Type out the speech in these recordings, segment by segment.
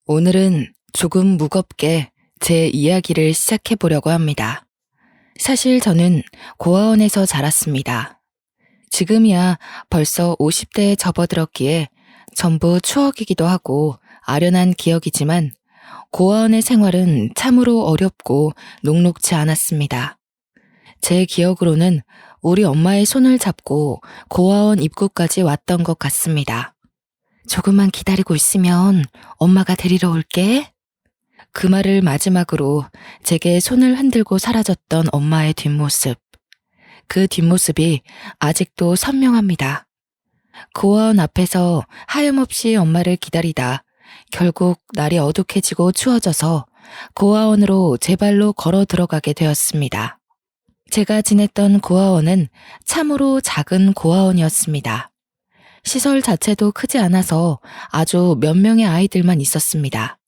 오늘은 조금 무겁게 제 이야기를 시작해 보려고 합니다. 사실 저는 고아원에서 자랐습니다. 지금이야 벌써 50대에 접어들었기에 전부 추억이기도 하고 아련한 기억이지만 고아원의 생활은 참으로 어렵고 녹록지 않았습니다. 제 기억으로는 우리 엄마의 손을 잡고 고아원 입구까지 왔던 것 같습니다. 조금만 기다리고 있으면 엄마가 데리러 올게. 그 말을 마지막으로 제게 손을 흔들고 사라졌던 엄마의 뒷모습. 그 뒷모습이 아직도 선명합니다. 고아원 앞에서 하염없이 엄마를 기다리다 결국 날이 어둑해지고 추워져서 고아원으로 제 발로 걸어 들어가게 되었습니다. 제가 지냈던 고아원은 참으로 작은 고아원이었습니다. 시설 자체도 크지 않아서 아주 몇 명의 아이들만 있었습니다.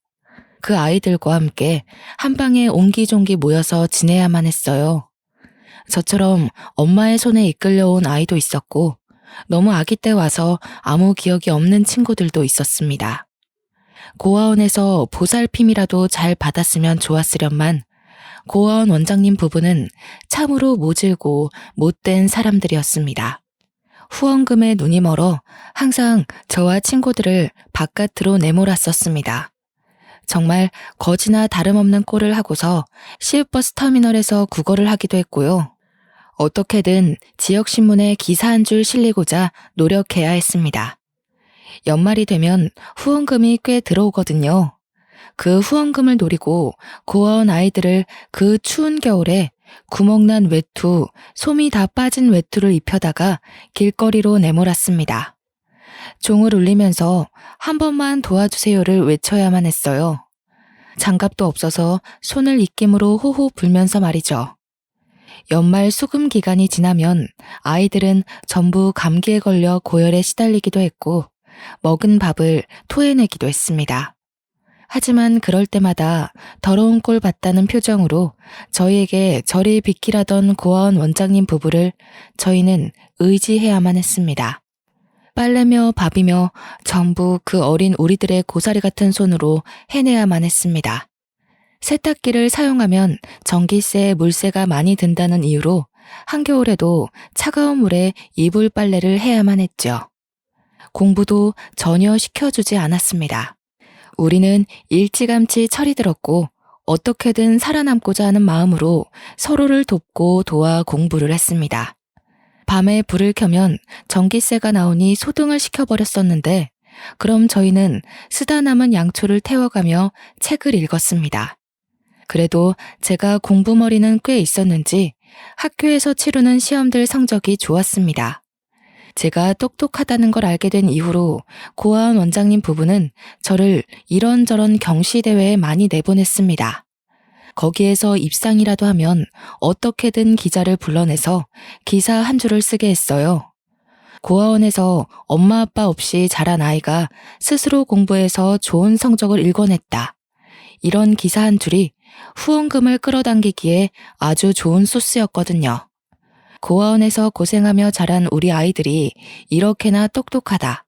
그 아이들과 함께 한 방에 옹기종기 모여서 지내야만 했어요. 저처럼 엄마의 손에 이끌려온 아이도 있었고 너무 아기 때 와서 아무 기억이 없는 친구들도 있었습니다. 고아원에서 보살핌이라도 잘 받았으면 좋았으련만 고아원 원장님 부부는 참으로 모질고 못된 사람들이었습니다. 후원금에 눈이 멀어 항상 저와 친구들을 바깥으로 내몰았었습니다. 정말 거지나 다름없는 꼴을 하고서 시외버스 터미널에서 구걸을 하기도 했고요. 어떻게든 지역신문에 기사 한 줄 실리고자 노력해야 했습니다. 연말이 되면 후원금이 꽤 들어오거든요. 그 후원금을 노리고 고아원 아이들을 그 추운 겨울에 구멍난 외투, 솜이 다 빠진 외투를 입혀다가 길거리로 내몰았습니다. 종을 울리면서 한 번만 도와주세요를 외쳐야만 했어요. 장갑도 없어서 손을 입김으로 호호 불면서 말이죠. 연말 수금 기간이 지나면 아이들은 전부 감기에 걸려 고열에 시달리기도 했고 먹은 밥을 토해내기도 했습니다. 하지만 그럴 때마다 더러운 꼴 봤다는 표정으로 저희에게 저리 비키라던 고아원 원장님 부부를 저희는 의지해야만 했습니다. 빨래며 밥이며 전부 그 어린 우리들의 고사리 같은 손으로 해내야만 했습니다. 세탁기를 사용하면 전기세, 물세가 많이 든다는 이유로 한겨울에도 차가운 물에 이불 빨래를 해야만 했죠. 공부도 전혀 시켜주지 않았습니다. 우리는 일찌감치 철이 들었고 어떻게든 살아남고자 하는 마음으로 서로를 돕고 도와 공부를 했습니다. 밤에 불을 켜면 전기세가 나오니 소등을 시켜버렸었는데 그럼 저희는 쓰다 남은 양초를 태워가며 책을 읽었습니다. 그래도 제가 공부머리는 꽤 있었는지 학교에서 치르는 시험들 성적이 좋았습니다. 제가 똑똑하다는 걸 알게 된 이후로 고아원 원장님 부부는 저를 이런저런 경시대회에 많이 내보냈습니다. 거기에서 입상이라도 하면 어떻게든 기자를 불러내서 기사 한 줄을 쓰게 했어요. 고아원에서 엄마 아빠 없이 자란 아이가 스스로 공부해서 좋은 성적을 일궈냈다. 이런 기사 한 줄이 후원금을 끌어당기기에 아주 좋은 소스였거든요. 고아원에서 고생하며 자란 우리 아이들이 이렇게나 똑똑하다.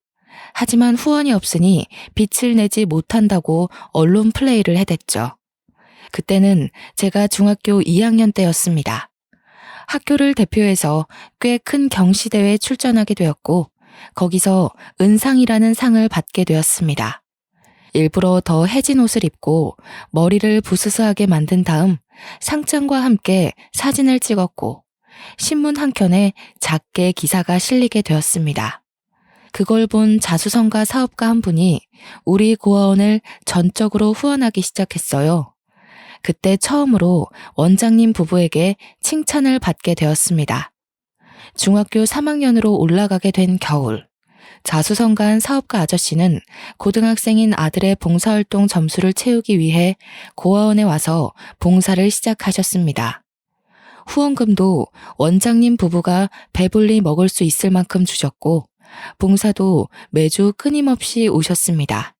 하지만 후원이 없으니 빛을 내지 못한다고 언론 플레이를 해댔죠. 그때는 제가 중학교 2학년 때였습니다. 학교를 대표해서 꽤 큰 경시대회에 출전하게 되었고 거기서 은상이라는 상을 받게 되었습니다. 일부러 더 해진 옷을 입고 머리를 부스스하게 만든 다음 상장과 함께 사진을 찍었고 신문 한 켠에 작게 기사가 실리게 되었습니다. 그걸 본 자수성가 사업가 한 분이 우리 고아원을 전적으로 후원하기 시작했어요. 그때 처음으로 원장님 부부에게 칭찬을 받게 되었습니다. 중학교 3학년으로 올라가게 된 겨울, 자수성가한 사업가 아저씨는 고등학생인 아들의 봉사활동 점수를 채우기 위해 고아원에 와서 봉사를 시작하셨습니다. 후원금도 원장님 부부가 배불리 먹을 수 있을 만큼 주셨고 봉사도 매주 끊임없이 오셨습니다.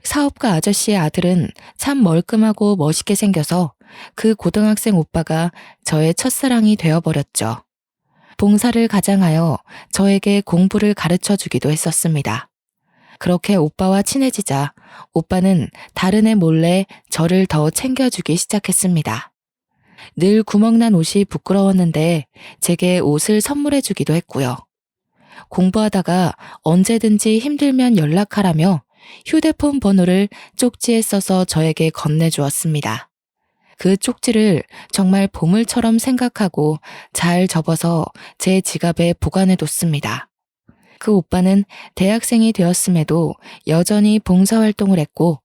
사업가 아저씨의 아들은 참 멀끔하고 멋있게 생겨서 그 고등학생 오빠가 저의 첫사랑이 되어버렸죠. 봉사를 가장하여 저에게 공부를 가르쳐 주기도 했었습니다. 그렇게 오빠와 친해지자 오빠는 다른 애 몰래 저를 더 챙겨주기 시작했습니다. 늘 구멍난 옷이 부끄러웠는데 제게 옷을 선물해주기도 했고요. 공부하다가 언제든지 힘들면 연락하라며 휴대폰 번호를 쪽지에 써서 저에게 건네주었습니다. 그 쪽지를 정말 보물처럼 생각하고 잘 접어서 제 지갑에 보관해뒀습니다. 그 오빠는 대학생이 되었음에도 여전히 봉사활동을 했고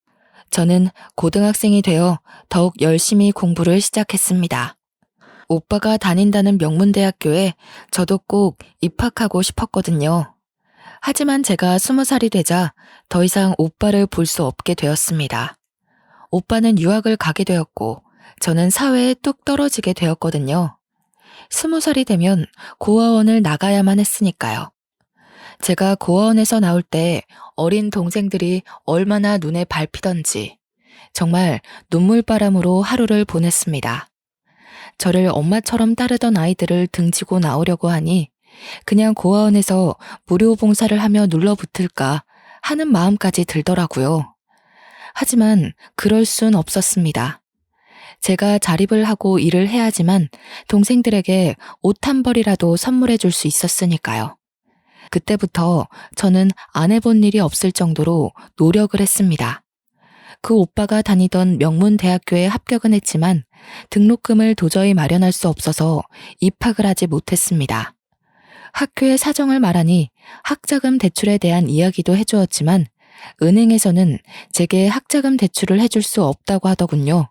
저는 고등학생이 되어 더욱 열심히 공부를 시작했습니다. 오빠가 다닌다는 명문대학교에 저도 꼭 입학하고 싶었거든요. 하지만 제가 20살이 되자 더 이상 오빠를 볼 수 없게 되었습니다. 오빠는 유학을 가게 되었고 저는 사회에 뚝 떨어지게 되었거든요. 20살이 되면 고아원을 나가야만 했으니까요. 제가 고아원에서 나올 때 어린 동생들이 얼마나 눈에 밟히던지 정말 눈물바람으로 하루를 보냈습니다. 저를 엄마처럼 따르던 아이들을 등지고 나오려고 하니 그냥 고아원에서 무료 봉사를 하며 눌러붙을까 하는 마음까지 들더라고요. 하지만 그럴 순 없었습니다. 제가 자립을 하고 일을 해야지만 동생들에게 옷 한 벌이라도 선물해 줄 수 있었으니까요. 그때부터 저는 안 해본 일이 없을 정도로 노력을 했습니다. 그 오빠가 다니던 명문대학교에 합격은 했지만 등록금을 도저히 마련할 수 없어서 입학을 하지 못했습니다. 학교의 사정을 말하니 학자금 대출에 대한 이야기도 해주었지만 은행에서는 제게 학자금 대출을 해줄 수 없다고 하더군요.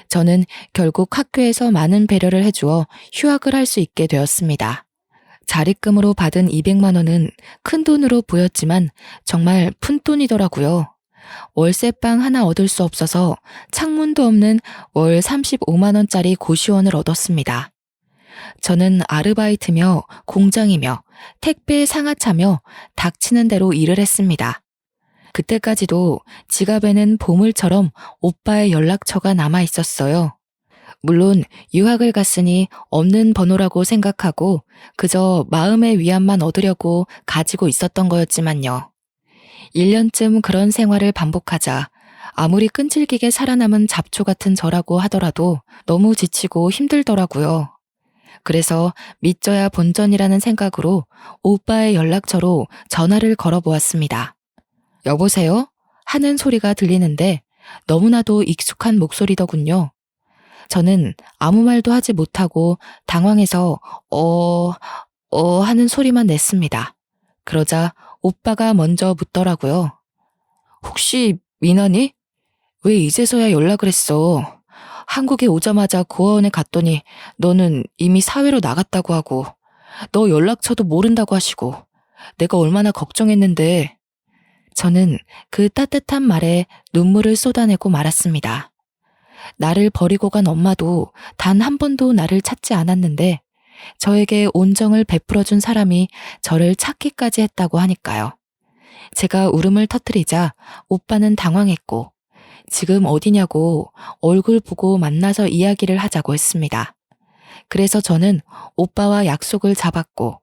저는 결국 학교에서 많은 배려를 해주어 휴학을 할 수 있게 되었습니다. 자립금으로 받은 200만 원은 큰 돈으로 보였지만 정말 푼돈이더라고요. 월세방 하나 얻을 수 없어서 창문도 없는 월 35만 원짜리 고시원을 얻었습니다. 저는 아르바이트며 공장이며 택배 상하차며 닥치는 대로 일을 했습니다. 그때까지도 지갑에는 보물처럼 오빠의 연락처가 남아 있었어요. 물론 유학을 갔으니 없는 번호라고 생각하고 그저 마음의 위안만 얻으려고 가지고 있었던 거였지만요. 1년쯤 그런 생활을 반복하자 아무리 끈질기게 살아남은 잡초 같은 저라고 하더라도 너무 지치고 힘들더라고요. 그래서 믿져야 본전이라는 생각으로 오빠의 연락처로 전화를 걸어보았습니다. 여보세요? 하는 소리가 들리는데 너무나도 익숙한 목소리더군요. 저는 아무 말도 하지 못하고 당황해서 하는 소리만 냈습니다. 그러자 오빠가 먼저 묻더라고요. 혹시 미나니? 왜 이제서야 연락을 했어? 한국에 오자마자 고아원에 갔더니 너는 이미 사회로 나갔다고 하고 너 연락처도 모른다고 하시고 내가 얼마나 걱정했는데. 저는 그 따뜻한 말에 눈물을 쏟아내고 말았습니다. 나를 버리고 간 엄마도 단 한 번도 나를 찾지 않았는데 저에게 온정을 베풀어준 사람이 저를 찾기까지 했다고 하니까요. 제가 울음을 터뜨리자 오빠는 당황했고 지금 어디냐고 얼굴 보고 만나서 이야기를 하자고 했습니다. 그래서 저는 오빠와 약속을 잡았고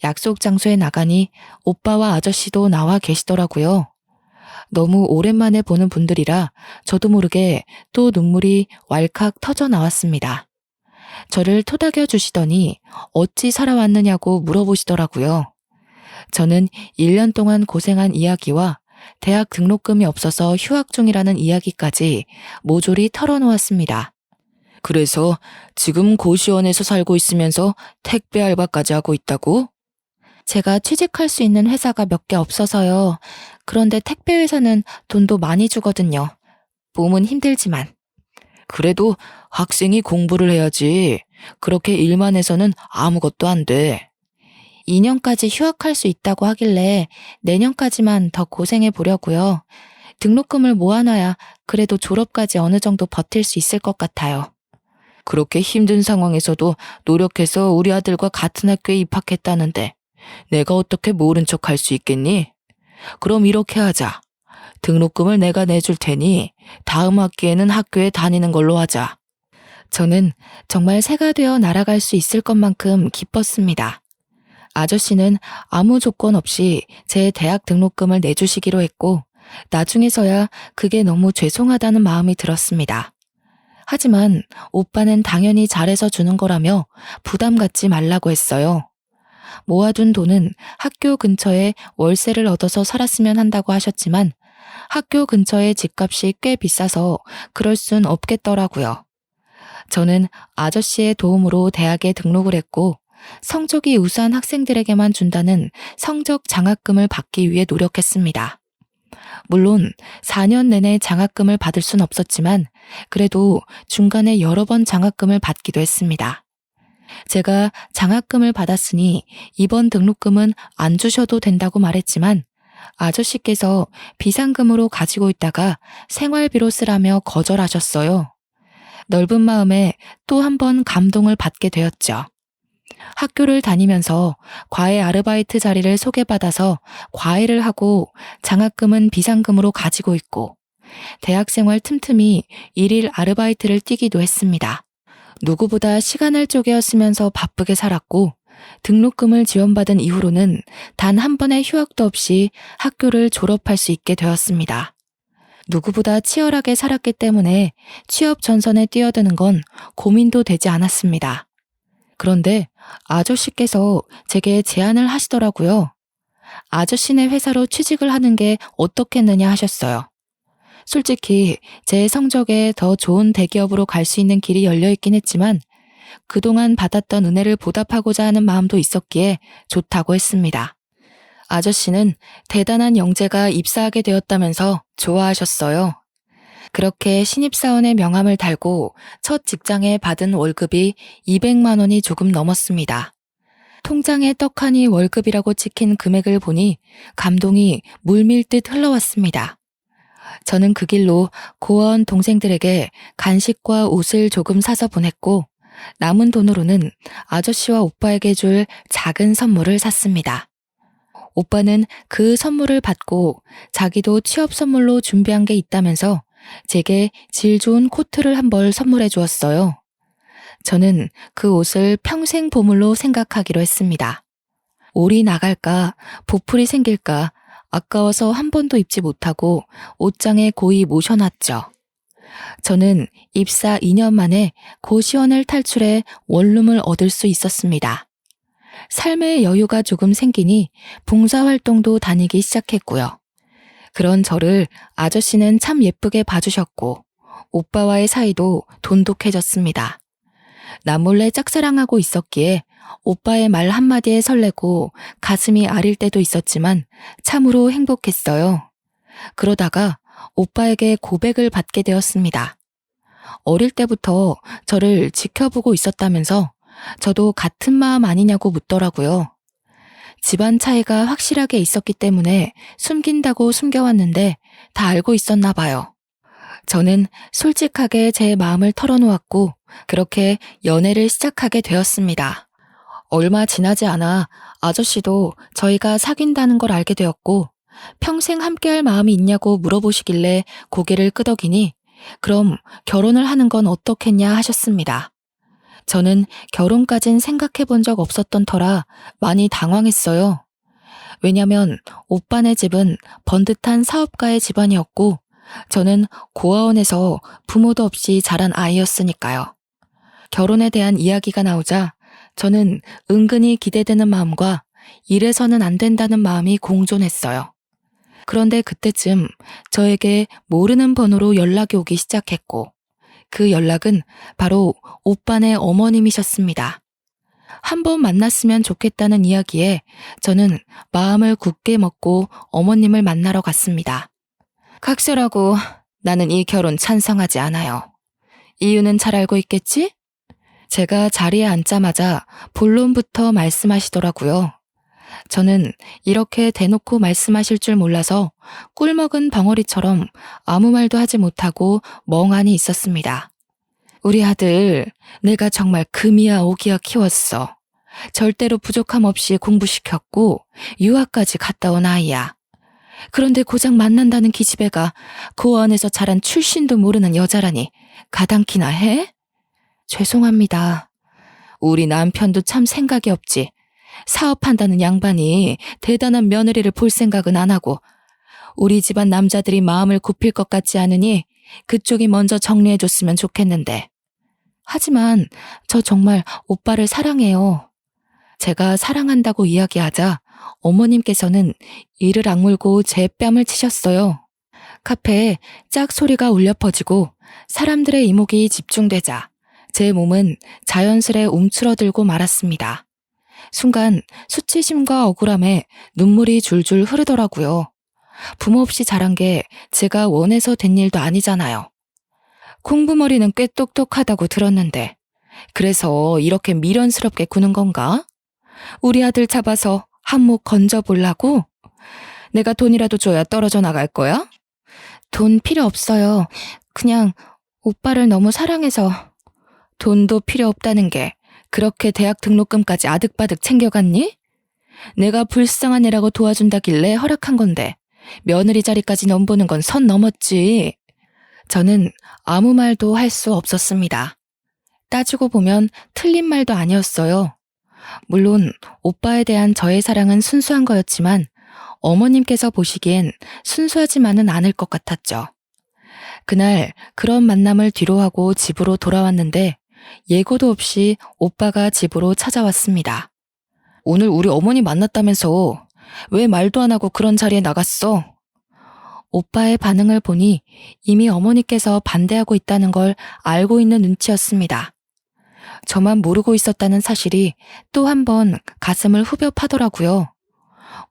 약속 장소에 나가니 오빠와 아저씨도 나와 계시더라고요. 너무 오랜만에 보는 분들이라 저도 모르게 또 눈물이 왈칵 터져 나왔습니다. 저를 토닥여 주시더니 어찌 살아왔느냐고 물어보시더라고요. 저는 1년 동안 고생한 이야기와 대학 등록금이 없어서 휴학 중이라는 이야기까지 모조리 털어놓았습니다. 그래서 지금 고시원에서 살고 있으면서 택배 알바까지 하고 있다고? 제가 취직할 수 있는 회사가 몇 개 없어서요. 그런데 택배 회사는 돈도 많이 주거든요. 몸은 힘들지만. 그래도 학생이 공부를 해야지. 그렇게 일만 해서는 아무것도 안 돼. 2년까지 휴학할 수 있다고 하길래 내년까지만 더 고생해 보려고요. 등록금을 모아놔야 그래도 졸업까지 어느 정도 버틸 수 있을 것 같아요. 그렇게 힘든 상황에서도 노력해서 우리 아들과 같은 학교에 입학했다는데 내가 어떻게 모른 척 할 수 있겠니? 그럼 이렇게 하자. 등록금을 내가 내줄 테니 다음 학기에는 학교에 다니는 걸로 하자. 저는 정말 새가 되어 날아갈 수 있을 것만큼 기뻤습니다. 아저씨는 아무 조건 없이 제 대학 등록금을 내주시기로 했고, 나중에서야 그게 너무 죄송하다는 마음이 들었습니다. 하지만 오빠는 당연히 잘해서 주는 거라며 부담 갖지 말라고 했어요. 모아둔 돈은 학교 근처에 월세를 얻어서 살았으면 한다고 하셨지만 학교 근처의 집값이 꽤 비싸서 그럴 순 없겠더라고요. 저는 아저씨의 도움으로 대학에 등록을 했고 성적이 우수한 학생들에게만 준다는 성적 장학금을 받기 위해 노력했습니다. 물론 4년 내내 장학금을 받을 순 없었지만 그래도 중간에 여러 번 장학금을 받기도 했습니다. 제가 장학금을 받았으니 이번 등록금은 안 주셔도 된다고 말했지만 아저씨께서 비상금으로 가지고 있다가 생활비로 쓰라며 거절하셨어요. 넓은 마음에 또 한 번 감동을 받게 되었죠. 학교를 다니면서 과외 아르바이트 자리를 소개받아서 과외를 하고 장학금은 비상금으로 가지고 있고 대학생활 틈틈이 일일 아르바이트를 뛰기도 했습니다. 누구보다 시간을 쪼개 쓰면서 바쁘게 살았고 등록금을 지원받은 이후로는 단 한 번의 휴학도 없이 학교를 졸업할 수 있게 되었습니다. 누구보다 치열하게 살았기 때문에 취업 전선에 뛰어드는 건 고민도 되지 않았습니다. 그런데 아저씨께서 제게 제안을 하시더라고요. 아저씨네 회사로 취직을 하는 게 어떻겠느냐 하셨어요. 솔직히 제 성적에 더 좋은 대기업으로 갈 수 있는 길이 열려있긴 했지만 그동안 받았던 은혜를 보답하고자 하는 마음도 있었기에 좋다고 했습니다. 아저씨는 대단한 영재가 입사하게 되었다면서 좋아하셨어요. 그렇게 신입사원의 명함을 달고 첫 직장에 받은 월급이 200만 원이 조금 넘었습니다. 통장에 떡하니 월급이라고 찍힌 금액을 보니 감동이 물밀듯 흘러왔습니다. 저는 그 길로 고아원 동생들에게 간식과 옷을 조금 사서 보냈고 남은 돈으로는 아저씨와 오빠에게 줄 작은 선물을 샀습니다. 오빠는 그 선물을 받고 자기도 취업 선물로 준비한 게 있다면서 제게 질 좋은 코트를 한 벌 선물해 주었어요. 저는 그 옷을 평생 보물로 생각하기로 했습니다. 올이 나갈까, 보풀이 생길까 아까워서 한 번도 입지 못하고 옷장에 고이 모셔놨죠. 저는 입사 2년 만에 고시원을 탈출해 원룸을 얻을 수 있었습니다. 삶의 여유가 조금 생기니 봉사활동도 다니기 시작했고요. 그런 저를 아저씨는 참 예쁘게 봐주셨고 오빠와의 사이도 돈독해졌습니다. 나 몰래 짝사랑하고 있었기에 오빠의 말 한마디에 설레고 가슴이 아릴 때도 있었지만 참으로 행복했어요. 그러다가 오빠에게 고백을 받게 되었습니다. 어릴 때부터 저를 지켜보고 있었다면서 저도 같은 마음 아니냐고 묻더라고요. 집안 차이가 확실하게 있었기 때문에 숨긴다고 숨겨왔는데 다 알고 있었나 봐요. 저는 솔직하게 제 마음을 털어놓았고 그렇게 연애를 시작하게 되었습니다. 얼마 지나지 않아 아저씨도 저희가 사귄다는 걸 알게 되었고 평생 함께할 마음이 있냐고 물어보시길래 고개를 끄덕이니 그럼 결혼을 하는 건 어떻겠냐 하셨습니다. 저는 결혼까진 생각해 본 적 없었던 터라 많이 당황했어요. 왜냐면 오빠네 집은 번듯한 사업가의 집안이었고 저는 고아원에서 부모도 없이 자란 아이였으니까요. 결혼에 대한 이야기가 나오자 저는 은근히 기대되는 마음과 이래서는 안 된다는 마음이 공존했어요. 그런데 그때쯤 저에게 모르는 번호로 연락이 오기 시작했고 그 연락은 바로 오빠네 어머님이셨습니다. 한번 만났으면 좋겠다는 이야기에 저는 마음을 굳게 먹고 어머님을 만나러 갔습니다. 각설하고 나는 이 결혼 찬성하지 않아요. 이유는 잘 알고 있겠지? 제가 자리에 앉자마자 본론부터 말씀하시더라고요. 저는 이렇게 대놓고 말씀하실 줄 몰라서 꿀먹은 벙어리처럼 아무 말도 하지 못하고 멍하니 있었습니다. 우리 아들 내가 정말 금이야 오기야 키웠어. 절대로 부족함 없이 공부시켰고 유학까지 갔다 온 아이야. 그런데 고작 만난다는 기집애가 고아원에서 자란 출신도 모르는 여자라니 가당키나 해? 죄송합니다. 우리 남편도 참 생각이 없지. 사업한다는 양반이 대단한 며느리를 볼 생각은 안 하고 우리 집안 남자들이 마음을 굽힐 것 같지 않으니 그쪽이 먼저 정리해줬으면 좋겠는데. 하지만 저 정말 오빠를 사랑해요. 제가 사랑한다고 이야기하자 어머님께서는 이를 악물고 제 뺨을 치셨어요. 카페에 짝 소리가 울려 퍼지고 사람들의 이목이 집중되자 제 몸은 자연스레 움츠러들고 말았습니다. 순간 수치심과 억울함에 눈물이 줄줄 흐르더라고요. 부모 없이 자란 게 제가 원해서 된 일도 아니잖아요. 콩부머리는 꽤 똑똑하다고 들었는데 그래서 이렇게 미련스럽게 구는 건가? 우리 아들 잡아서 한몫 건져보려고? 내가 돈이라도 줘야 떨어져 나갈 거야? 돈 필요 없어요. 그냥 오빠를 너무 사랑해서. 돈도 필요 없다는 게 그렇게 대학 등록금까지 아득바득 챙겨갔니? 내가 불쌍한 애라고 도와준다길래 허락한 건데 며느리 자리까지 넘보는 건 선 넘었지. 저는 아무 말도 할 수 없었습니다. 따지고 보면 틀린 말도 아니었어요. 물론 오빠에 대한 저의 사랑은 순수한 거였지만 어머님께서 보시기엔 순수하지만은 않을 것 같았죠. 그날 그런 만남을 뒤로하고 집으로 돌아왔는데 예고도 없이 오빠가 집으로 찾아왔습니다. 오늘 우리 어머니 만났다면서 왜 말도 안 하고 그런 자리에 나갔어? 오빠의 반응을 보니 이미 어머니께서 반대하고 있다는 걸 알고 있는 눈치였습니다. 저만 모르고 있었다는 사실이 또 한 번 가슴을 후벼 파더라고요.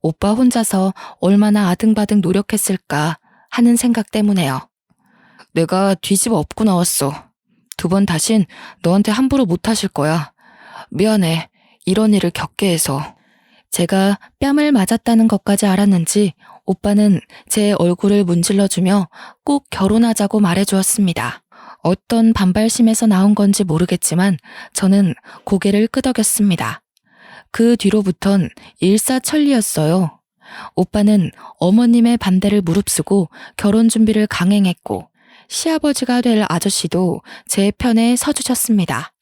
오빠 혼자서 얼마나 아등바등 노력했을까 하는 생각 때문에요. 내가 뒤집어 엎고 나왔어. 2번 다신 너한테 함부로 못하실 거야. 미안해. 이런 일을 겪게 해서. 제가 뺨을 맞았다는 것까지 알았는지 오빠는 제 얼굴을 문질러주며 꼭 결혼하자고 말해주었습니다. 어떤 반발심에서 나온 건지 모르겠지만 저는 고개를 끄덕였습니다. 그 뒤로부턴 일사천리였어요. 오빠는 어머님의 반대를 무릅쓰고 결혼 준비를 강행했고 시아버지가 될 아저씨도 제 편에 서주셨습니다.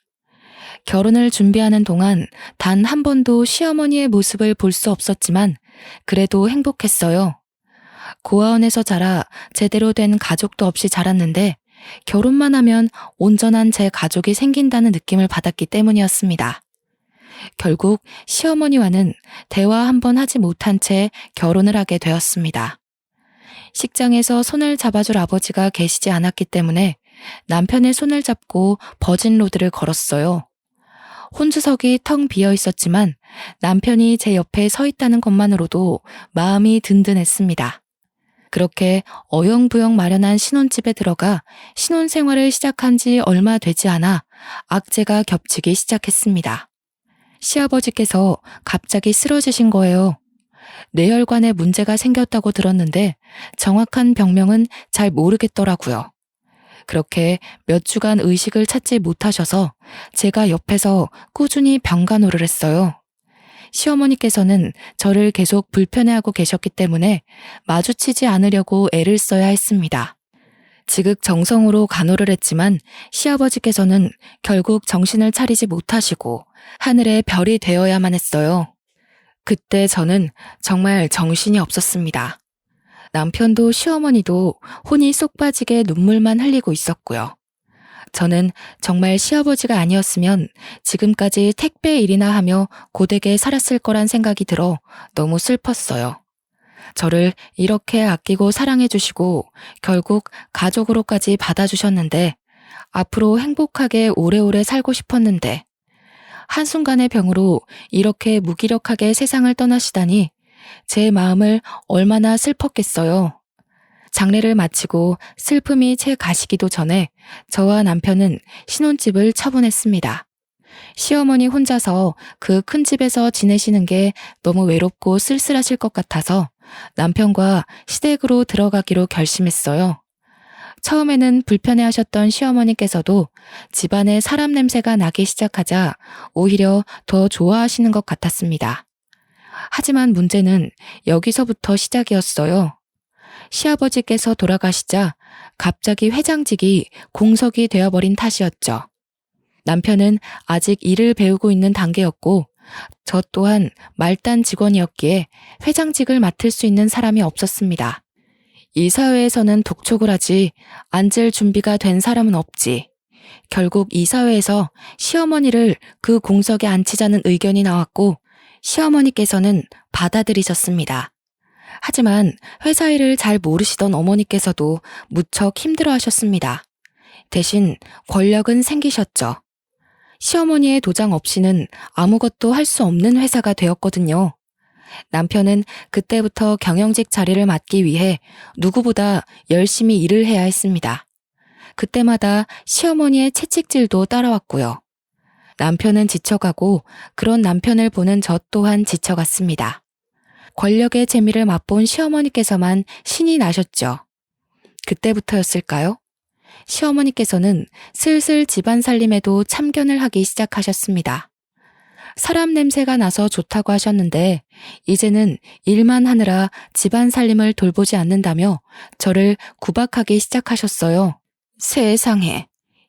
결혼을 준비하는 동안 단 한 번도 시어머니의 모습을 볼 수 없었지만 그래도 행복했어요. 고아원에서 자라 제대로 된 가족도 없이 자랐는데 결혼만 하면 온전한 제 가족이 생긴다는 느낌을 받았기 때문이었습니다. 결국 시어머니와는 대화 한 번 하지 못한 채 결혼을 하게 되었습니다. 식장에서 손을 잡아줄 아버지가 계시지 않았기 때문에 남편의 손을 잡고 버진로드를 걸었어요. 혼주석이 텅 비어 있었지만 남편이 제 옆에 서 있다는 것만으로도 마음이 든든했습니다. 그렇게 어영부영 마련한 신혼집에 들어가 신혼생활을 시작한 지 얼마 되지 않아 악재가 겹치기 시작했습니다. 시아버지께서 갑자기 쓰러지신 거예요. 뇌혈관에 문제가 생겼다고 들었는데 정확한 병명은 잘 모르겠더라고요. 그렇게 몇 주간 의식을 찾지 못하셔서 제가 옆에서 꾸준히 병간호를 했어요. 시어머니께서는 저를 계속 불편해하고 계셨기 때문에 마주치지 않으려고 애를 써야 했습니다. 지극정성으로 간호를 했지만 시아버지께서는 결국 정신을 차리지 못하시고 하늘의 별이 되어야만 했어요. 그때 저는 정말 정신이 없었습니다. 남편도 시어머니도 혼이 쏙 빠지게 눈물만 흘리고 있었고요. 저는 정말 시아버지가 아니었으면 지금까지 택배 일이나 하며 고되게 살았을 거란 생각이 들어 너무 슬펐어요. 저를 이렇게 아끼고 사랑해 주시고 결국 가족으로까지 받아주셨는데 앞으로 행복하게 오래오래 살고 싶었는데 한순간의 병으로 이렇게 무기력하게 세상을 떠나시다니 제 마음을 얼마나 슬펐겠어요. 장례를 마치고 슬픔이 채 가시기도 전에 저와 남편은 신혼집을 처분했습니다. 시어머니 혼자서 그 큰 집에서 지내시는 게 너무 외롭고 쓸쓸하실 것 같아서 남편과 시댁으로 들어가기로 결심했어요. 처음에는 불편해하셨던 시어머니께서도 집안에 사람 냄새가 나기 시작하자 오히려 더 좋아하시는 것 같았습니다. 하지만 문제는 여기서부터 시작이었어요. 시아버지께서 돌아가시자 갑자기 회장직이 공석이 되어버린 탓이었죠. 남편은 아직 일을 배우고 있는 단계였고 저 또한 말단 직원이었기에 회장직을 맡을 수 있는 사람이 없었습니다. 이 사회에서는 독촉을 하지 앉을 준비가 된 사람은 없지. 결국 이 사회에서 시어머니를 그 공석에 앉히자는 의견이 나왔고 시어머니께서는 받아들이셨습니다. 하지만 회사 일을 잘 모르시던 어머니께서도 무척 힘들어하셨습니다. 대신 권력은 생기셨죠. 시어머니의 도장 없이는 아무것도 할 수 없는 회사가 되었거든요. 남편은 그때부터 경영직 자리를 맡기 위해 누구보다 열심히 일을 해야 했습니다. 그때마다 시어머니의 채찍질도 따라왔고요. 남편은 지쳐가고 그런 남편을 보는 저 또한 지쳐갔습니다. 권력의 재미를 맛본 시어머니께서만 신이 나셨죠. 그때부터였을까요? 시어머니께서는 슬슬 집안 살림에도 참견을 하기 시작하셨습니다. 사람 냄새가 나서 좋다고 하셨는데 이제는 일만 하느라 집안 살림을 돌보지 않는다며 저를 구박하기 시작하셨어요. 세상에,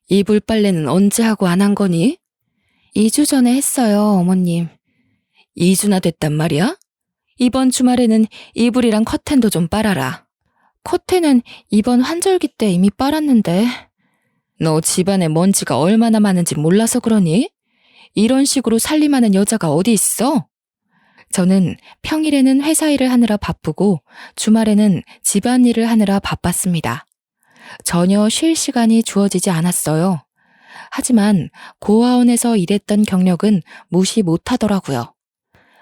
이불 빨래는 언제 하고 안 한 거니? 2주 전에 했어요, 어머님. 2주나 됐단 말이야? 이번 주말에는 이불이랑 커튼도 좀 빨아라. 커튼은 이번 환절기 때 이미 빨았는데. 너 집안에 먼지가 얼마나 많은지 몰라서 그러니? 이런 식으로 살림하는 여자가 어디 있어? 저는 평일에는 회사 일을 하느라 바쁘고 주말에는 집안일을 하느라 바빴습니다. 전혀 쉴 시간이 주어지지 않았어요. 하지만 고아원에서 일했던 경력은 무시 못하더라고요.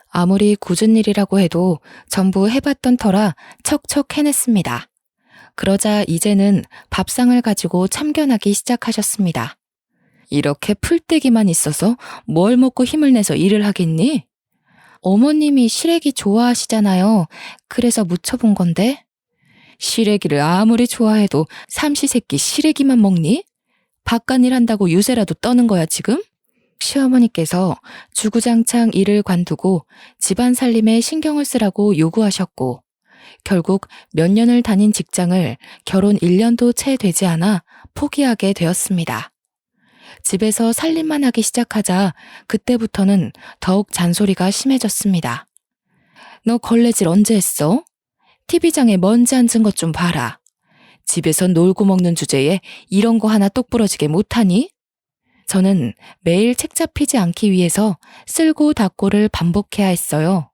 아무리 굳은 일이라고 해도 전부 해봤던 터라 척척 해냈습니다. 그러자 이제는 밥상을 가지고 참견하기 시작하셨습니다. 이렇게 풀떼기만 있어서 뭘 먹고 힘을 내서 일을 하겠니? 어머님이 시래기 좋아하시잖아요. 그래서 무쳐본 건데. 시래기를 아무리 좋아해도 삼시세끼 시래기만 먹니? 바깥일 한다고 유세라도 떠는 거야 지금? 시어머니께서 주구장창 일을 관두고 집안 살림에 신경을 쓰라고 요구하셨고 결국 몇 년을 다닌 직장을 결혼 1년도 채 되지 않아 포기하게 되었습니다. 집에서 살림만 하기 시작하자 그때부터는 더욱 잔소리가 심해졌습니다. 너 걸레질 언제 했어? TV장에 먼지 앉은 것 좀 봐라. 집에서 놀고 먹는 주제에 이런 거 하나 똑부러지게 못하니? 저는 매일 책 잡히지 않기 위해서 쓸고 닦고를 반복해야 했어요.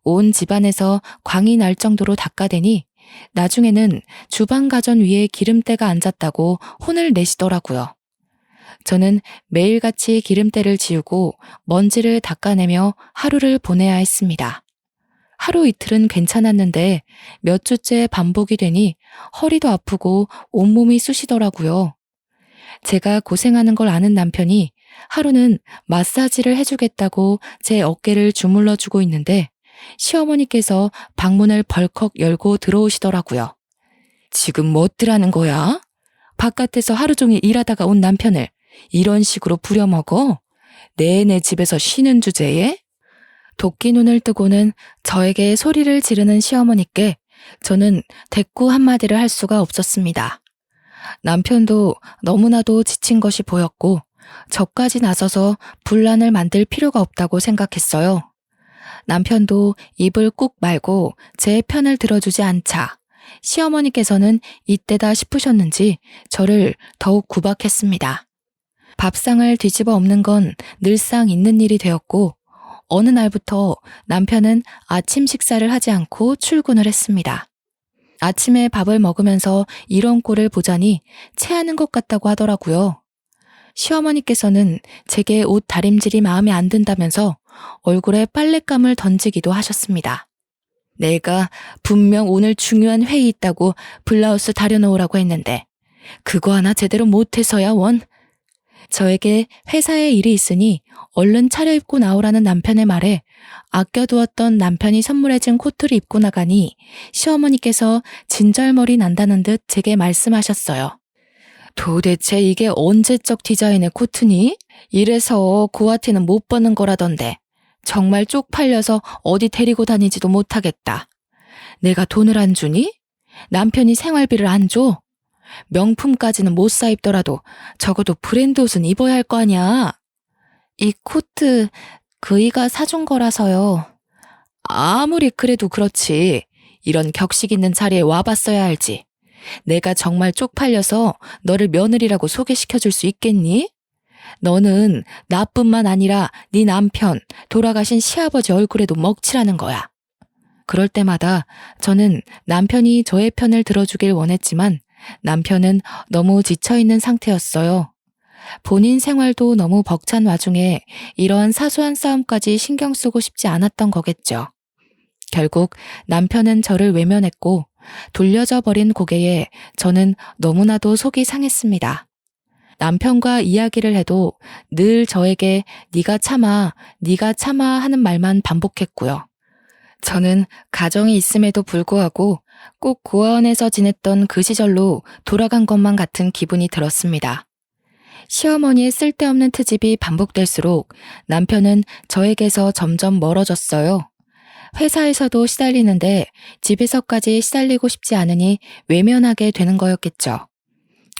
온 집안에서 광이 날 정도로 닦아대니 나중에는 주방 가전 위에 기름때가 앉았다고 혼을 내시더라고요. 저는 매일같이 기름때를 지우고 먼지를 닦아내며 하루를 보내야 했습니다. 하루 이틀은 괜찮았는데 몇 주째 반복이 되니 허리도 아프고 온몸이 쑤시더라고요. 제가 고생하는 걸 아는 남편이 하루는 마사지를 해주겠다고 제 어깨를 주물러주고 있는데 시어머니께서 방문을 벌컥 열고 들어오시더라고요. 지금 뭐어쩌라는 거야? 바깥에서 하루 종일 일하다가 온 남편을 이런 식으로 부려먹어? 내내 집에서 쉬는 주제에? 도끼 눈을 뜨고는 저에게 소리를 지르는 시어머니께 저는 대꾸 한마디를 할 수가 없었습니다. 남편도 너무나도 지친 것이 보였고 저까지 나서서 분란을 만들 필요가 없다고 생각했어요. 남편도 입을 꾹 말고 제 편을 들어주지 않자 시어머니께서는 이때다 싶으셨는지 저를 더욱 구박했습니다. 밥상을 뒤집어 엎는 건 늘상 있는 일이 되었고 어느 날부터 남편은 아침 식사를 하지 않고 출근을 했습니다. 아침에 밥을 먹으면서 이런 꼴을 보자니 체하는 것 같다고 하더라고요. 시어머니께서는 제게 옷 다림질이 마음에 안 든다면서 얼굴에 빨랫감을 던지기도 하셨습니다. 내가 분명 오늘 중요한 회의 있다고 블라우스 다려놓으라고 했는데 그거 하나 제대로 못해서야 원. 저에게 회사에 일이 있으니 얼른 차려입고 나오라는 남편의 말에 아껴두었던 남편이 선물해준 코트를 입고 나가니 시어머니께서 진절머리 난다는 듯 제게 말씀하셨어요. 도대체 이게 언제적 디자인의 코트니? 이래서 고아티는 못 버는 거라던데 정말 쪽팔려서 어디 데리고 다니지도 못하겠다. 내가 돈을 안 주니? 남편이 생활비를 안 줘? 명품까지는 못 사 입더라도 적어도 브랜드 옷은 입어야 할 거 아니야. 이 코트 그이가 사준 거라서요. 아무리 그래도 그렇지. 이런 격식 있는 자리에 와봤어야 알지. 내가 정말 쪽팔려서 너를 며느리라고 소개시켜줄 수 있겠니? 너는 나뿐만 아니라 네 남편, 돌아가신 시아버지 얼굴에도 먹칠하는 거야. 그럴 때마다 저는 남편이 저의 편을 들어주길 원했지만 남편은 너무 지쳐있는 상태였어요. 본인 생활도 너무 벅찬 와중에 이런 사소한 싸움까지 신경 쓰고 싶지 않았던 거겠죠. 결국 남편은 저를 외면했고 돌려져 버린 고개에 저는 너무나도 속이 상했습니다. 남편과 이야기를 해도 늘 저에게 네가 참아, 네가 참아 하는 말만 반복했고요. 저는 가정이 있음에도 불구하고 꼭 고아원에서 지냈던 그 시절로 돌아간 것만 같은 기분이 들었습니다. 시어머니의 쓸데없는 트집이 반복될수록 남편은 저에게서 점점 멀어졌어요. 회사에서도 시달리는데 집에서까지 시달리고 싶지 않으니 외면하게 되는 거였겠죠.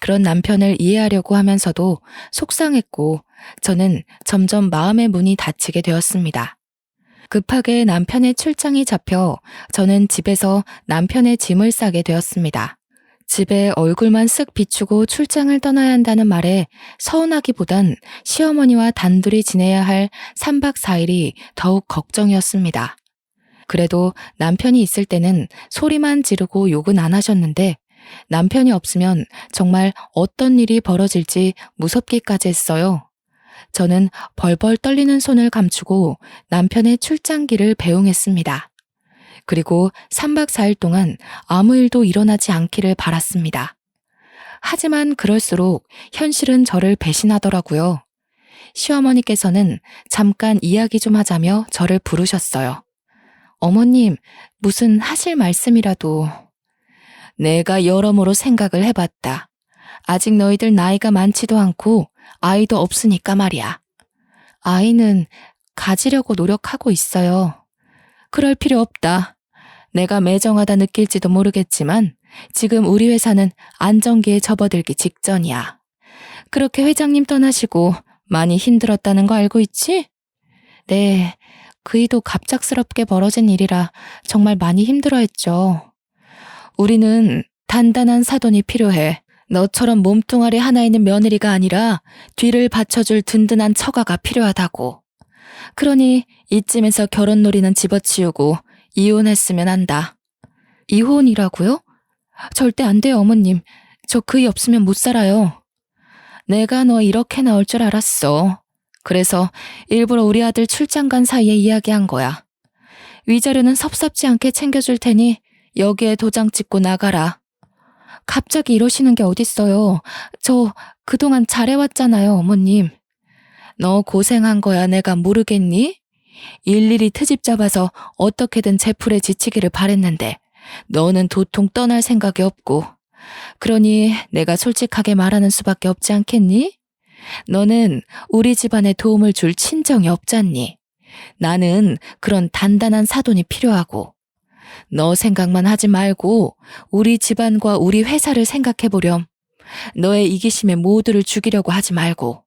그런 남편을 이해하려고 하면서도 속상했고 저는 점점 마음의 문이 닫히게 되었습니다. 급하게 남편의 출장이 잡혀 저는 집에서 남편의 짐을 싸게 되었습니다. 집에 얼굴만 쓱 비추고 출장을 떠나야 한다는 말에 서운하기보단 시어머니와 단둘이 지내야 할 3박 4일이 더욱 걱정이었습니다. 그래도 남편이 있을 때는 소리만 지르고 욕은 안 하셨는데 남편이 없으면 정말 어떤 일이 벌어질지 무섭기까지 했어요. 저는 벌벌 떨리는 손을 감추고 남편의 출장기를 배웅했습니다. 그리고 3박 4일 동안 아무 일도 일어나지 않기를 바랐습니다. 하지만 그럴수록 현실은 저를 배신하더라고요. 시어머니께서는 잠깐 이야기 좀 하자며 저를 부르셨어요. 어머님, 무슨 하실 말씀이라도. 내가 여러모로 생각을 해봤다. 아직 너희들 나이가 많지도 않고 아이도 없으니까 말이야. 아이는 가지려고 노력하고 있어요. 그럴 필요 없다. 내가 매정하다 느낄지도 모르겠지만 지금 우리 회사는 안정기에 접어들기 직전이야. 그렇게 회장님 떠나시고 많이 힘들었다는 거 알고 있지? 네, 그이도 갑작스럽게 벌어진 일이라 정말 많이 힘들어했죠. 우리는 단단한 사돈이 필요해. 너처럼 몸뚱아리 하나 있는 며느리가 아니라 뒤를 받쳐줄 든든한 처가가 필요하다고. 그러니 이쯤에서 결혼놀이는 집어치우고 이혼했으면 한다. 이혼이라고요? 절대 안 돼요, 어머님. 저 그이 없으면 못 살아요. 내가 너 이렇게 나올 줄 알았어. 그래서 일부러 우리 아들 출장 간 사이에 이야기한 거야. 위자료는 섭섭지 않게 챙겨줄 테니 여기에 도장 찍고 나가라. 갑자기 이러시는 게 어딨어요. 저 그동안 잘해왔잖아요, 어머님. 너 고생한 거야 내가 모르겠니? 일일이 트집 잡아서 어떻게든 제풀에 지치기를 바랬는데 너는 도통 떠날 생각이 없고 그러니 내가 솔직하게 말하는 수밖에 없지 않겠니? 너는 우리 집안에 도움을 줄 친정이 없잖니. 나는 그런 단단한 사돈이 필요하고 너 생각만 하지 말고 우리 집안과 우리 회사를 생각해보렴. 너의 이기심에 모두를 죽이려고 하지 말고.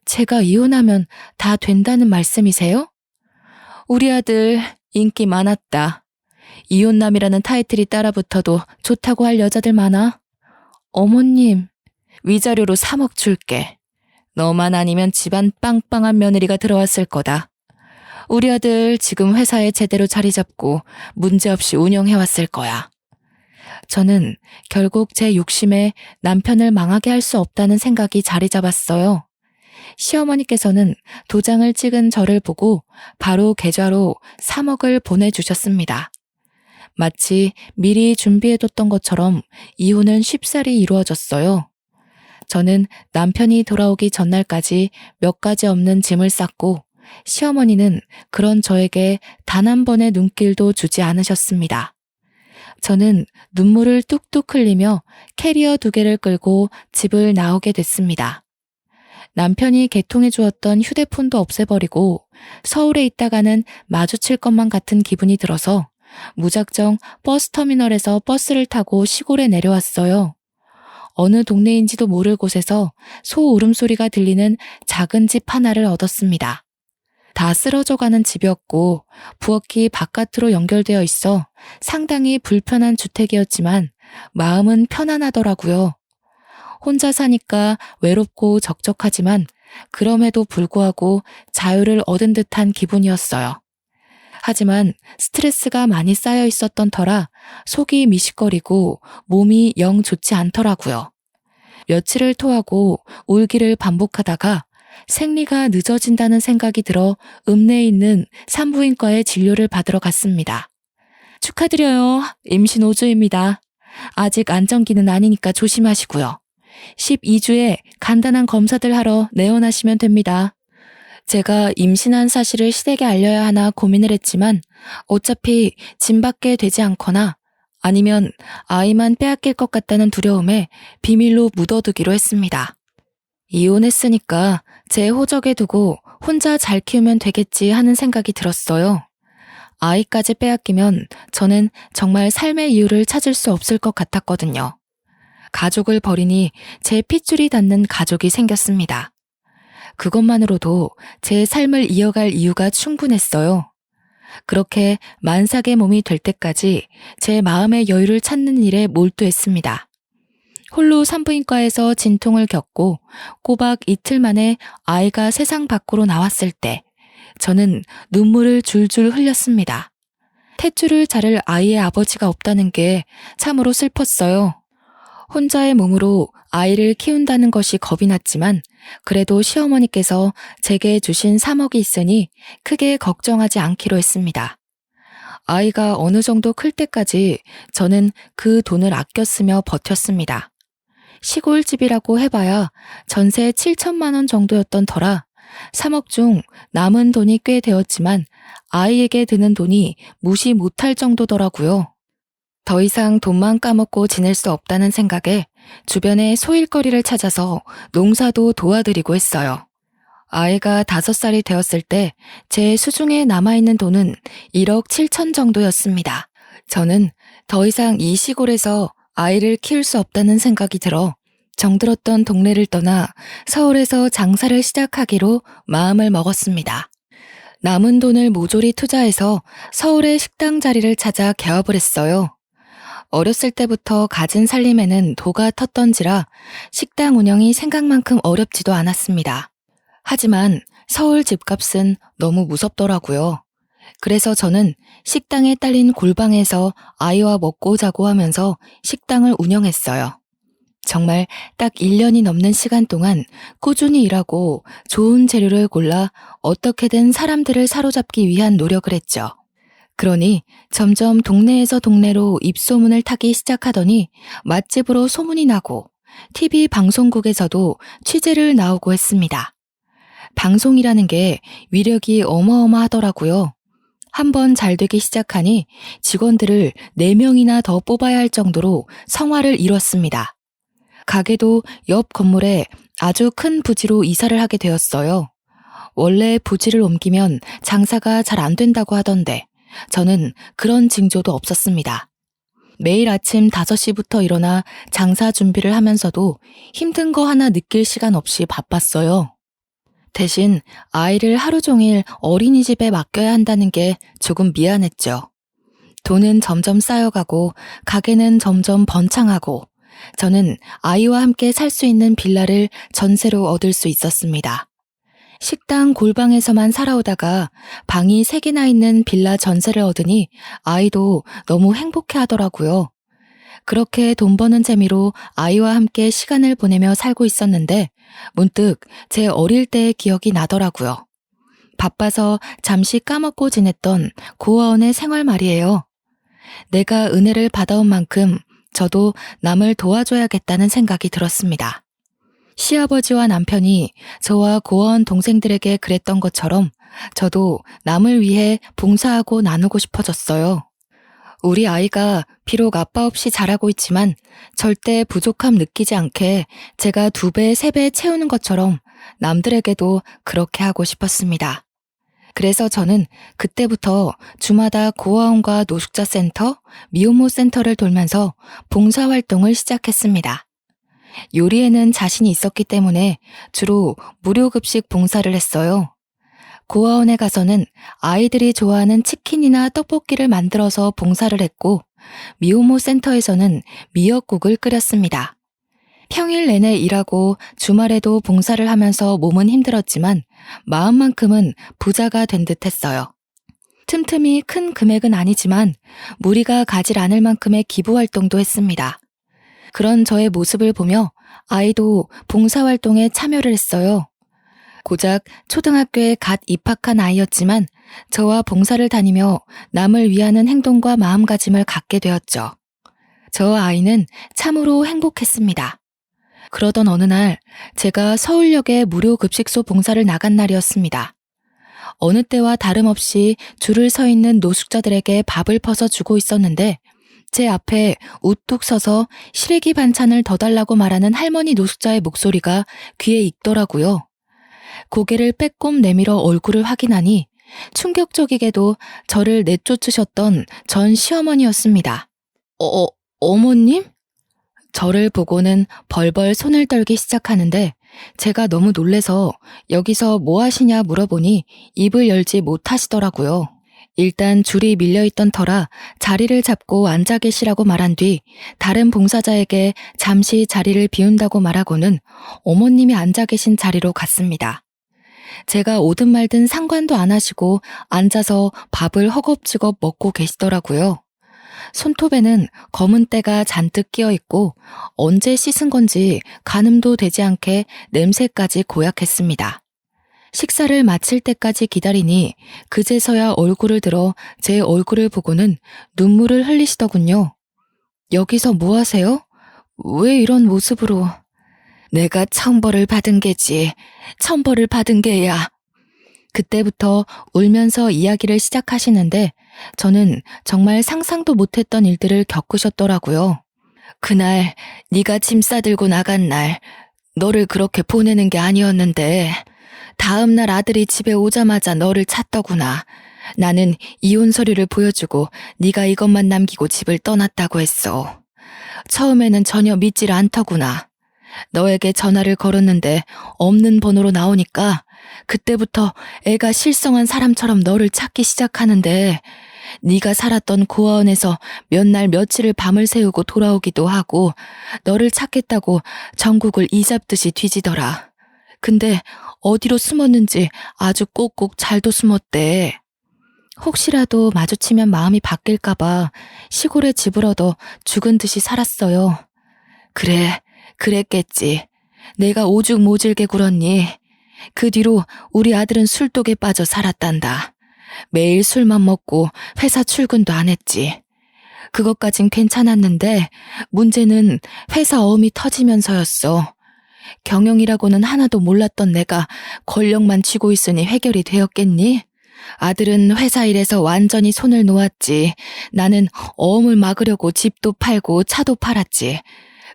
제가 이혼하면 다 된다는 말씀이세요? 우리 아들 인기 많았다. 이혼남이라는 타이틀이 따라붙어도 좋다고 할 여자들 많아. 어머님, 위자료로 3억 줄게. 너만 아니면 집안 빵빵한 며느리가 들어왔을 거다. 우리 아들 지금 회사에 제대로 자리 잡고 문제없이 운영해왔을 거야. 저는 결국 제 욕심에 남편을 망하게 할 수 없다는 생각이 자리 잡았어요. 시어머니께서는 도장을 찍은 저를 보고 바로 계좌로 3억을 보내주셨습니다. 마치 미리 준비해뒀던 것처럼 이혼은 쉽사리 이루어졌어요. 저는 남편이 돌아오기 전날까지 몇 가지 없는 짐을 쌌고 시어머니는 그런 저에게 단 한 번의 눈길도 주지 않으셨습니다. 저는 눈물을 뚝뚝 흘리며 캐리어 2개를 끌고 집을 나오게 됐습니다. 남편이 개통해 주었던 휴대폰도 없애버리고 서울에 있다가는 마주칠 것만 같은 기분이 들어서 무작정 버스터미널에서 버스를 타고 시골에 내려왔어요. 어느 동네인지도 모를 곳에서 소 울음소리가 들리는 작은 집 하나를 얻었습니다. 다 쓰러져가는 집이었고 부엌이 바깥으로 연결되어 있어 상당히 불편한 주택이었지만 마음은 편안하더라고요. 혼자 사니까 외롭고 적적하지만 그럼에도 불구하고 자유를 얻은 듯한 기분이었어요. 하지만 스트레스가 많이 쌓여 있었던 터라 속이 미식거리고 몸이 영 좋지 않더라고요. 며칠을 토하고 울기를 반복하다가 생리가 늦어진다는 생각이 들어 읍내에 있는 산부인과에 진료를 받으러 갔습니다. 축하드려요. 임신 5주입니다. 아직 안정기는 아니니까 조심하시고요. 12주에 간단한 검사들 하러 내원하시면 됩니다. 제가 임신한 사실을 시댁에 알려야 하나 고민을 했지만 어차피 짐밖에 되지 않거나 아니면 아이만 빼앗길 것 같다는 두려움에 비밀로 묻어두기로 했습니다. 이혼했으니까 제 호적에 두고 혼자 잘 키우면 되겠지 하는 생각이 들었어요. 아이까지 빼앗기면 저는 정말 삶의 이유를 찾을 수 없을 것 같았거든요. 가족을 버리니 제 핏줄이 닿는 가족이 생겼습니다. 그것만으로도 제 삶을 이어갈 이유가 충분했어요. 그렇게 만삭의 몸이 될 때까지 제 마음의 여유를 찾는 일에 몰두했습니다. 홀로 산부인과에서 진통을 겪고 꼬박 이틀 만에 아이가 세상 밖으로 나왔을 때 저는 눈물을 줄줄 흘렸습니다. 탯줄을 자를 아이의 아버지가 없다는 게 참으로 슬펐어요. 혼자의 몸으로 아이를 키운다는 것이 겁이 났지만 그래도 시어머니께서 제게 주신 3억이 있으니 크게 걱정하지 않기로 했습니다. 아이가 어느 정도 클 때까지 저는 그 돈을 아껴 쓰며 버텼습니다. 시골집이라고 해봐야 전세 7천만 원 정도였던 터라 3억 중 남은 돈이 꽤 되었지만 아이에게 드는 돈이 무시 못할 정도더라고요. 더 이상 돈만 까먹고 지낼 수 없다는 생각에 주변에 소일거리를 찾아서 농사도 도와드리고 했어요. 아이가 5살이 되었을 때 제 수중에 남아있는 돈은 1억 7천 정도였습니다. 저는 더 이상 이 시골에서 아이를 키울 수 없다는 생각이 들어 정들었던 동네를 떠나 서울에서 장사를 시작하기로 마음을 먹었습니다. 남은 돈을 모조리 투자해서 서울의 식당 자리를 찾아 개업을 했어요. 어렸을 때부터 가진 살림에는 도가 텄던지라 식당 운영이 생각만큼 어렵지도 않았습니다. 하지만 서울 집값은 너무 무섭더라고요. 그래서 저는 식당에 딸린 골방에서 아이와 먹고 자고 하면서 식당을 운영했어요. 정말 딱 1년이 넘는 시간 동안 꾸준히 일하고 좋은 재료를 골라 어떻게든 사람들을 사로잡기 위한 노력을 했죠. 그러니 점점 동네에서 동네로 입소문을 타기 시작하더니 맛집으로 소문이 나고 TV 방송국에서도 취재를 나오고 했습니다. 방송이라는 게 위력이 어마어마하더라고요. 한번 잘 되기 시작하니 직원들을 4명이나 더 뽑아야 할 정도로 성화를 이뤘습니다. 가게도 옆 건물에 아주 큰 부지로 이사를 하게 되었어요. 원래 부지를 옮기면 장사가 잘 안 된다고 하던데 저는 그런 징조도 없었습니다. 매일 아침 5시부터 일어나 장사 준비를 하면서도 힘든 거 하나 느낄 시간 없이 바빴어요. 대신 아이를 하루 종일 어린이집에 맡겨야 한다는 게 조금 미안했죠. 돈은 점점 쌓여가고 가게는 점점 번창하고 저는 아이와 함께 살 수 있는 빌라를 전세로 얻을 수 있었습니다. 식당 골방에서만 살아오다가 방이 3개나 있는 빌라 전세를 얻으니 아이도 너무 행복해 하더라고요. 그렇게 돈 버는 재미로 아이와 함께 시간을 보내며 살고 있었는데 문득 제 어릴 때의 기억이 나더라고요. 바빠서 잠시 까먹고 지냈던 고아원의 생활 말이에요. 내가 은혜를 받아온 만큼 저도 남을 도와줘야겠다는 생각이 들었습니다. 시아버지와 남편이 저와 고아원 동생들에게 그랬던 것처럼 저도 남을 위해 봉사하고 나누고 싶어졌어요. 우리 아이가 비록 아빠 없이 자라고 있지만 절대 부족함 느끼지 않게 제가 2배, 3배 채우는 것처럼 남들에게도 그렇게 하고 싶었습니다. 그래서 저는 그때부터 주마다 고아원과 노숙자 센터, 미혼모 센터를 돌면서 봉사활동을 시작했습니다. 요리에는 자신이 있었기 때문에 주로 무료급식 봉사를 했어요. 고아원에 가서는 아이들이 좋아하는 치킨이나 떡볶이를 만들어서 봉사를 했고, 미혼모 센터에서는 미역국을 끓였습니다. 평일 내내 일하고 주말에도 봉사를 하면서 몸은 힘들었지만 마음만큼은 부자가 된 듯 했어요. 틈틈이 큰 금액은 아니지만 무리가 가질 않을 만큼의 기부 활동도 했습니다. 그런 저의 모습을 보며 아이도 봉사활동에 참여를 했어요. 고작 초등학교에 갓 입학한 아이였지만 저와 봉사를 다니며 남을 위하는 행동과 마음가짐을 갖게 되었죠. 저 아이는 참으로 행복했습니다. 그러던 어느 날 제가 서울역에 무료 급식소 봉사를 나간 날이었습니다. 어느 때와 다름없이 줄을 서 있는 노숙자들에게 밥을 퍼서 주고 있었는데 제 앞에 우뚝 서서 시래기 반찬을 더 달라고 말하는 할머니 노숙자의 목소리가 귀에 익더라고요. 고개를 빼꼼 내밀어 얼굴을 확인하니 충격적이게도 저를 내쫓으셨던 전 시어머니였습니다. 어머님? 저를 보고는 벌벌 손을 떨기 시작하는데 제가 너무 놀래서 여기서 뭐 하시냐 물어보니 입을 열지 못하시더라고요. 일단 줄이 밀려있던 터라 자리를 잡고 앉아 계시라고 말한 뒤 다른 봉사자에게 잠시 자리를 비운다고 말하고는 어머님이 앉아 계신 자리로 갔습니다. 제가 오든 말든 상관도 안 하시고 앉아서 밥을 허겁지겁 먹고 계시더라고요. 손톱에는 검은 때가 잔뜩 끼어 있고 언제 씻은 건지 가늠도 되지 않게 냄새까지 고약했습니다. 식사를 마칠 때까지 기다리니 그제서야 얼굴을 들어 제 얼굴을 보고는 눈물을 흘리시더군요. 여기서 뭐 하세요? 왜 이런 모습으로? 내가 천벌을 받은 게지. 천벌을 받은 게야. 그때부터 울면서 이야기를 시작하시는데 저는 정말 상상도 못했던 일들을 겪으셨더라고요. 그날 네가 짐 싸들고 나간 날 너를 그렇게 보내는 게 아니었는데 다음 날 아들이 집에 오자마자 너를 찾더구나. 나는 이혼 서류를 보여주고 네가 이것만 남기고 집을 떠났다고 했어. 처음에는 전혀 믿질 않더구나. 너에게 전화를 걸었는데 없는 번호로 나오니까 그때부터 애가 실성한 사람처럼 너를 찾기 시작하는데 네가 살았던 고아원에서 몇 날 며칠을 밤을 새우고 돌아오기도 하고 너를 찾겠다고 전국을 이잡듯이 뒤지더라. 근데 어디로 숨었는지 아주 꼭꼭 잘도 숨었대. 혹시라도 마주치면 마음이 바뀔까봐 시골에 집을 얻어 죽은 듯이 살았어요. 그래, 그랬겠지. 내가 오죽 모질게 굴었니. 그 뒤로 우리 아들은 술독에 빠져 살았단다. 매일 술만 먹고 회사 출근도 안 했지. 그것까진 괜찮았는데 문제는 회사 어음이 터지면서였어. 경영이라고는 하나도 몰랐던 내가 권력만 쥐고 있으니 해결이 되었겠니? 아들은 회사 일에서 완전히 손을 놓았지. 나는 어음을 막으려고 집도 팔고 차도 팔았지.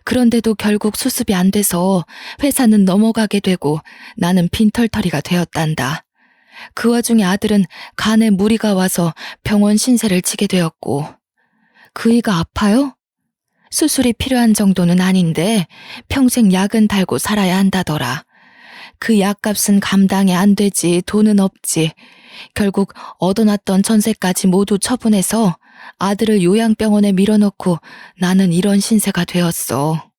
그런데도 결국 수습이 안 돼서 회사는 넘어가게 되고 나는 빈털터리가 되었단다. 그 와중에 아들은 간에 무리가 와서 병원 신세를 지게 되었고. 그이가 아파요? 수술이 필요한 정도는 아닌데 평생 약은 달고 살아야 한다더라. 그 약값은 감당이 안 되지. 돈은 없지. 결국 얻어놨던 전세까지 모두 처분해서 아들을 요양병원에 밀어넣고 나는 이런 신세가 되었어.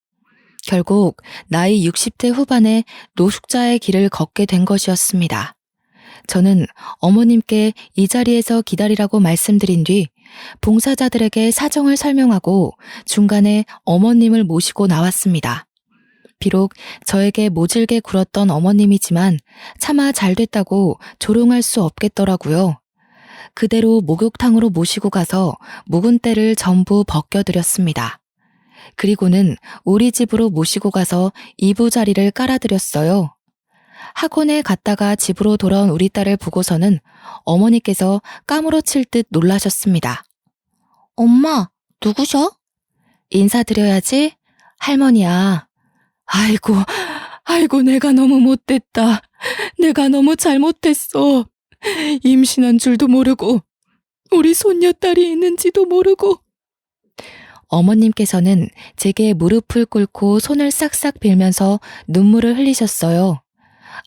결국 나이 60대 후반에 노숙자의 길을 걷게 된 것이었습니다. 저는 어머님께 이 자리에서 기다리라고 말씀드린 뒤 봉사자들에게 사정을 설명하고 중간에 어머님을 모시고 나왔습니다. 비록 저에게 모질게 굴었던 어머님이지만 차마 잘됐다고 조롱할 수 없겠더라고요. 그대로 목욕탕으로 모시고 가서 묵은 때를 전부 벗겨드렸습니다. 그리고는 우리 집으로 모시고 가서 이부자리를 깔아드렸어요. 학원에 갔다가 집으로 돌아온 우리 딸을 보고서는 어머니께서 까무러칠 듯 놀라셨습니다. 엄마, 누구셔? 인사드려야지. 할머니야. 아이고, 내가 너무 못됐다. 내가 너무 잘못했어. 임신한 줄도 모르고 우리 손녀딸이 있는지도 모르고. 어머님께서는 제게 무릎을 꿇고 손을 싹싹 빌면서 눈물을 흘리셨어요.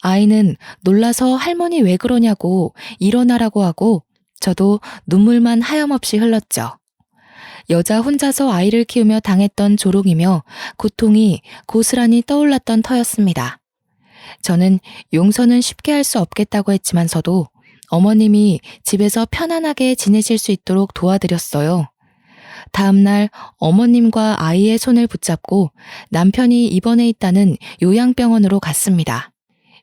아이는 놀라서 할머니 왜 그러냐고 일어나라고 하고 저도 눈물만 하염없이 흘렀죠. 여자 혼자서 아이를 키우며 당했던 조롱이며 고통이 고스란히 떠올랐던 터였습니다. 저는 용서는 쉽게 할 수 없겠다고 했지만서도 어머님이 집에서 편안하게 지내실 수 있도록 도와드렸어요. 다음날 어머님과 아이의 손을 붙잡고 남편이 입원해 있다는 요양병원으로 갔습니다.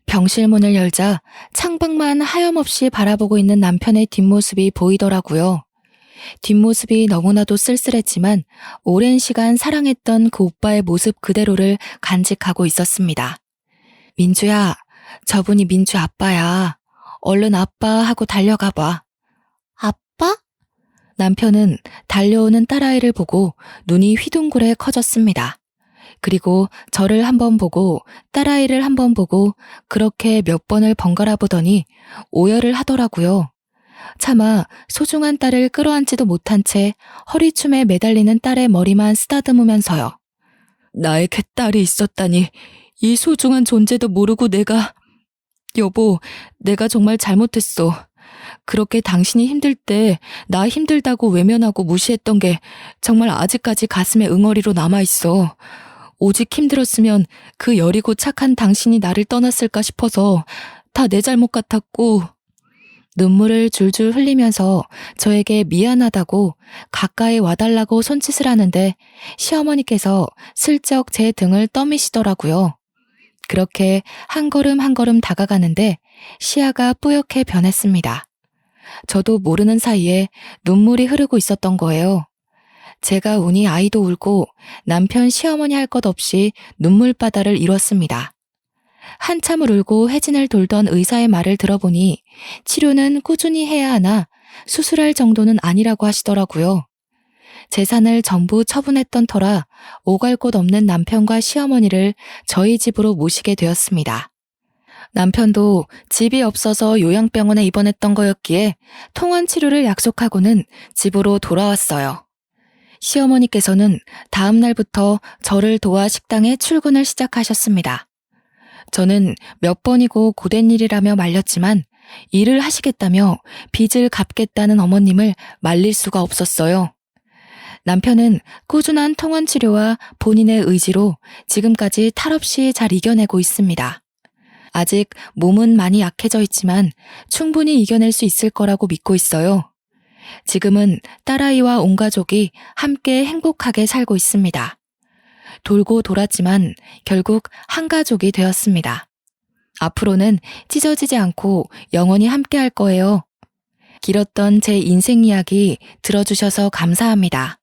병실 문을 열자 창밖만 하염없이 바라보고 있는 남편의 뒷모습이 보이더라고요. 뒷모습이 너무나도 쓸쓸했지만 오랜 시간 사랑했던 그 오빠의 모습 그대로를 간직하고 있었습니다. 민주야, 저분이 민주 아빠야. 얼른 아빠 하고 달려가봐. 아빠? 남편은 달려오는 딸아이를 보고 눈이 휘둥그레 커졌습니다. 그리고 저를 한번 보고 딸아이를 한번 보고 그렇게 몇 번을 번갈아 보더니 오열을 하더라고요. 차마 소중한 딸을 끌어안지도 못한 채 허리춤에 매달리는 딸의 머리만 쓰다듬으면서요. 나에게 딸이 있었다니 이 소중한 존재도 모르고 여보, 내가 정말 잘못했어. 그렇게 당신이 힘들 때 나 힘들다고 외면하고 무시했던 게 정말 아직까지 가슴에 응어리로 남아있어. 오직 힘들었으면 그 여리고 착한 당신이 나를 떠났을까 싶어서 다 내 잘못 같았고. 눈물을 줄줄 흘리면서 저에게 미안하다고 가까이 와달라고 손짓을 하는데 시어머니께서 슬쩍 제 등을 떠미시더라고요. 그렇게 한 걸음 한 걸음 다가가는데 시야가 뿌옇게 변했습니다. 저도 모르는 사이에 눈물이 흐르고 있었던 거예요. 제가 우니 아이도 울고 남편 시어머니 할 것 없이 눈물바다를 이뤘습니다. 한참을 울고 해진을 돌던 의사의 말을 들어보니 치료는 꾸준히 해야 하나 수술할 정도는 아니라고 하시더라고요. 재산을 전부 처분했던 터라 오갈 곳 없는 남편과 시어머니를 저희 집으로 모시게 되었습니다. 남편도 집이 없어서 요양병원에 입원했던 거였기에 통원 치료를 약속하고는 집으로 돌아왔어요. 시어머니께서는 다음 날부터 저를 도와 식당에 출근을 시작하셨습니다. 저는 몇 번이고 고된 일이라며 말렸지만 일을 하시겠다며 빚을 갚겠다는 어머님을 말릴 수가 없었어요. 남편은 꾸준한 통원 치료와 본인의 의지로 지금까지 탈없이 잘 이겨내고 있습니다. 아직 몸은 많이 약해져 있지만 충분히 이겨낼 수 있을 거라고 믿고 있어요. 지금은 딸아이와 온 가족이 함께 행복하게 살고 있습니다. 돌고 돌았지만 결국 한 가족이 되었습니다. 앞으로는 찢어지지 않고 영원히 함께 할 거예요. 길었던 제 인생 이야기 들어주셔서 감사합니다.